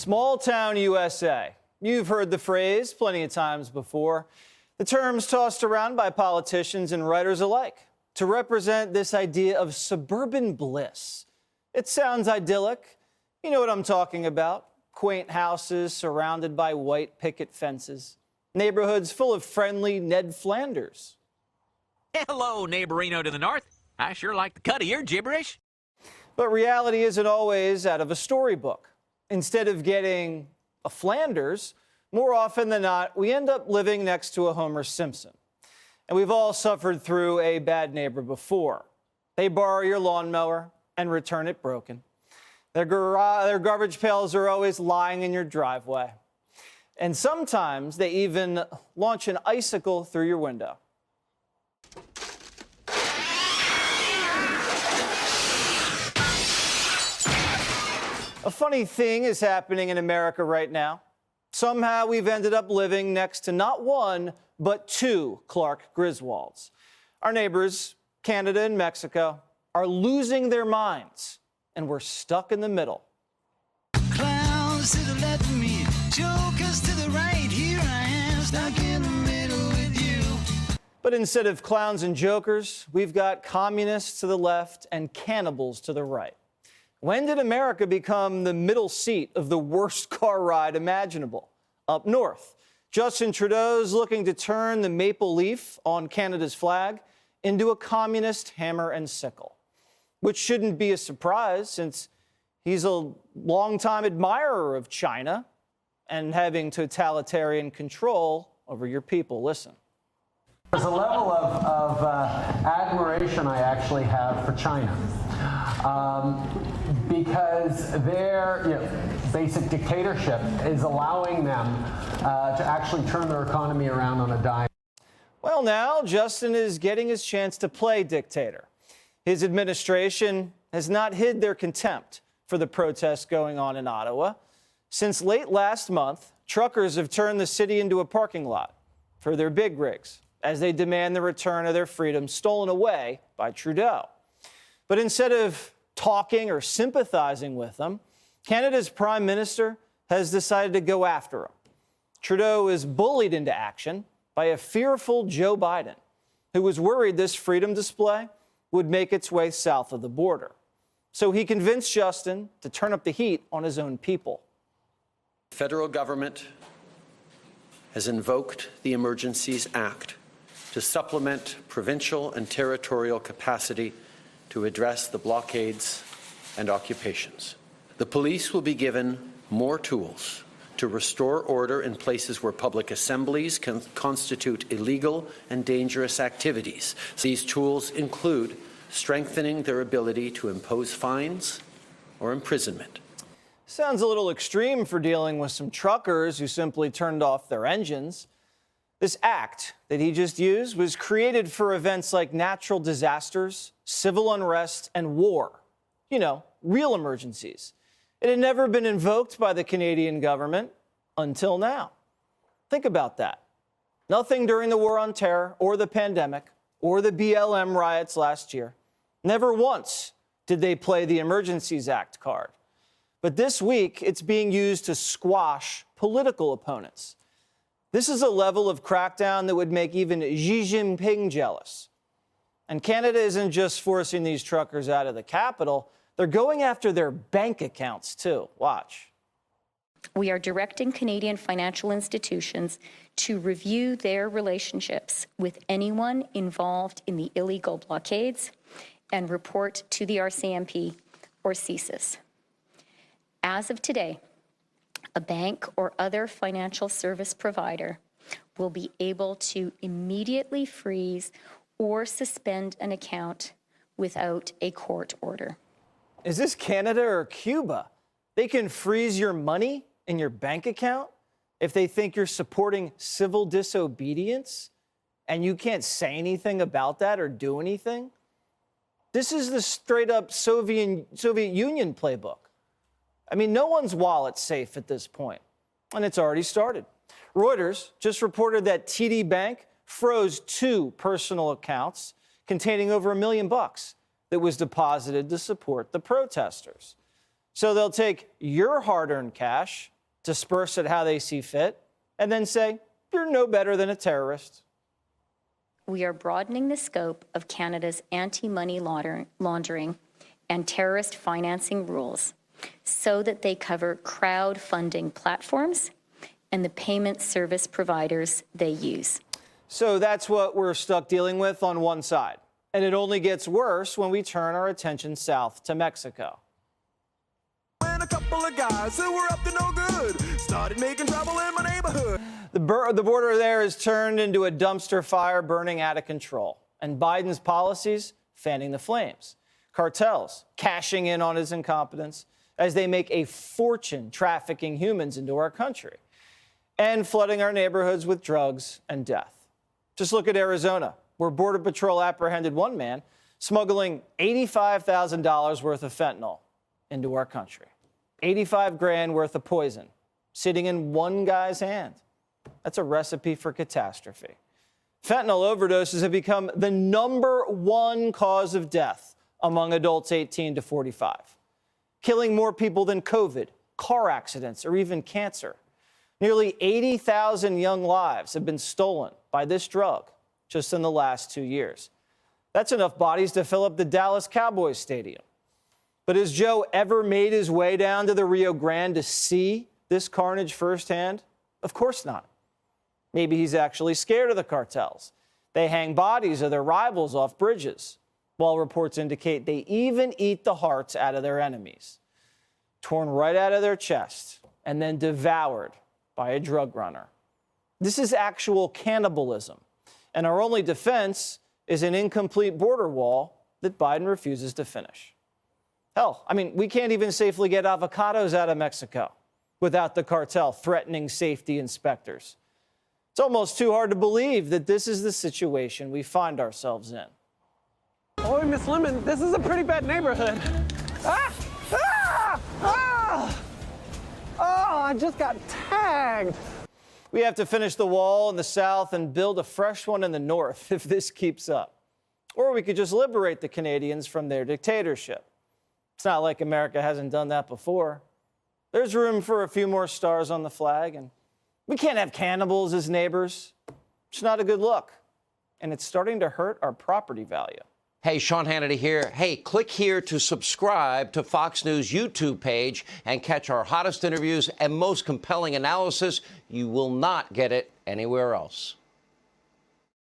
Small town USA. You've heard the phrase plenty of times before. The term's tossed around by politicians and writers alike to represent this idea of suburban bliss. It sounds idyllic. You know what I'm talking about. Quaint houses surrounded by white picket fences. Neighborhoods full of friendly Ned Flanders. Hello, neighborino to the north. I sure like the cut of your gibberish. But reality isn't always out of a storybook. Instead of getting a Flanders, more often than not, we end up living next to a Homer Simpson. And we've all suffered through a bad neighbor before. They borrow your lawnmower and return it broken. Their garbage pails are always lying in your driveway. And sometimes they even launch an icicle through your window. A funny thing is happening in America right now. Somehow we've ended up living next to not one, but two Clark Griswolds. Our neighbors, Canada and Mexico, are losing their minds, and we're stuck in the middle. Clowns to the left of me, jokers to the right, here I am, stuck in the middle with you. But instead of clowns and jokers, we've got communists to the left and cannibals to the right. When did America become the middle seat of the worst car ride imaginable? Up north, Justin Trudeau's looking to turn the maple leaf on Canada's flag into a communist hammer and sickle, which shouldn't be a surprise since he's a longtime admirer of China and having totalitarian control over your people. Listen. There's a level of admiration I actually have for China. Because their basic dictatorship is allowing them to actually turn their economy around on a dime. Well, now Justin is getting his chance to play dictator. His administration has not hid their contempt for the protests going on in Ottawa. Since late last month, truckers have turned the city into a parking lot for their big rigs as they demand the return of their freedom stolen away by Trudeau. But instead of talking or sympathizing with them, Canada's Prime Minister has decided to go after him. Trudeau is bullied into action by a fearful Joe Biden, who was worried this freedom display would make its way south of the border. So he convinced Justin to turn up the heat on his own people. The federal government has invoked the Emergencies Act to supplement provincial and territorial capacity to address the blockades and occupations. The police will be given more tools to restore order in places where public assemblies can constitute illegal and dangerous activities. These tools include strengthening their ability to impose fines or imprisonment. Sounds a little extreme for dealing with some truckers who simply turned off their engines. This act that he just used was created for events like natural disasters, civil unrest, and war. You know, real emergencies. It had never been invoked by the Canadian government until now. Think about that. Nothing during the War on Terror or the pandemic or the BLM riots last year. Never once did they play the Emergencies Act card. But this week, it's being used to squash political opponents. This is a level of crackdown that would make even Xi Jinping jealous. And Canada isn't just forcing these truckers out of the capital, they're going after their bank accounts too. Watch. We are directing Canadian financial institutions to review their relationships with anyone involved in the illegal blockades and report to the RCMP or CSIS. As of today, a bank or other financial service provider will be able to immediately freeze or suspend an account without a court order. Is this Canada or Cuba? They can freeze your money in your bank account if they think you're supporting civil disobedience and you can't say anything about that or do anything? This is the straight-up Soviet Union playbook. I mean, no one's wallet's safe at this point, and it's already started. Reuters just reported that TD Bank froze 2 personal accounts containing over $1 million that was deposited to support the protesters. So they'll take your hard-earned cash disperse it how they see fit, and then say, you're no better than a terrorist. We are broadening the scope of Canada's anti-money laundering and terrorist financing rules so that they cover crowdfunding platforms and the payment service providers they use. So that's what we're stuck dealing with on one side. And it only gets worse when we turn our attention south to Mexico. When a couple of guys who were up to no good started making trouble in my neighborhood. The border there has turned into a dumpster fire burning out of control. And Biden's policies fanning the flames. Cartels cashing in on his incompetence as they make a fortune trafficking humans into our country and flooding our neighborhoods with drugs and death. Just look at Arizona, where Border Patrol apprehended one man smuggling $85,000 worth of fentanyl into our country. 85 grand worth of poison sitting in one guy's hand. That's a recipe for catastrophe. Fentanyl overdoses have become the #1 cause of death among adults 18 to 45, killing more people than COVID, car accidents, or even cancer. Nearly 80,000 young lives have been stolen by this drug just in the last 2 years. That's enough bodies to fill up the Dallas Cowboys stadium. But has Joe ever made his way down to the Rio Grande to see this carnage firsthand? Of course not. Maybe he's actually scared of the cartels. They hang bodies of their rivals off bridges, while reports indicate they even eat the hearts out of their enemies, torn right out of their chest and then devoured by a drug runner. This is actual cannibalism, and our only defense is an incomplete border wall that Biden refuses to finish. Hell, I mean, we can't even safely get avocados out of Mexico without the cartel threatening safety inspectors. It's almost too hard to believe that this is the situation we find ourselves in. Oh, Miss Lemon, this is a pretty bad neighborhood. Ah! Ah! Ah! Oh, I just got tagged. We have to finish the wall in the south and build a fresh one in the north if this keeps up. Or we could just liberate the Canadians from their dictatorship. It's not like America hasn't done that before. There's room for a few more stars on the flag, and we can't have cannibals as neighbors. It's not a good look, and it's starting to hurt our property value. Hey, Sean Hannity here. Hey, click here to subscribe to Fox News YouTube page and catch our hottest interviews and most compelling analysis. You will not get it anywhere else.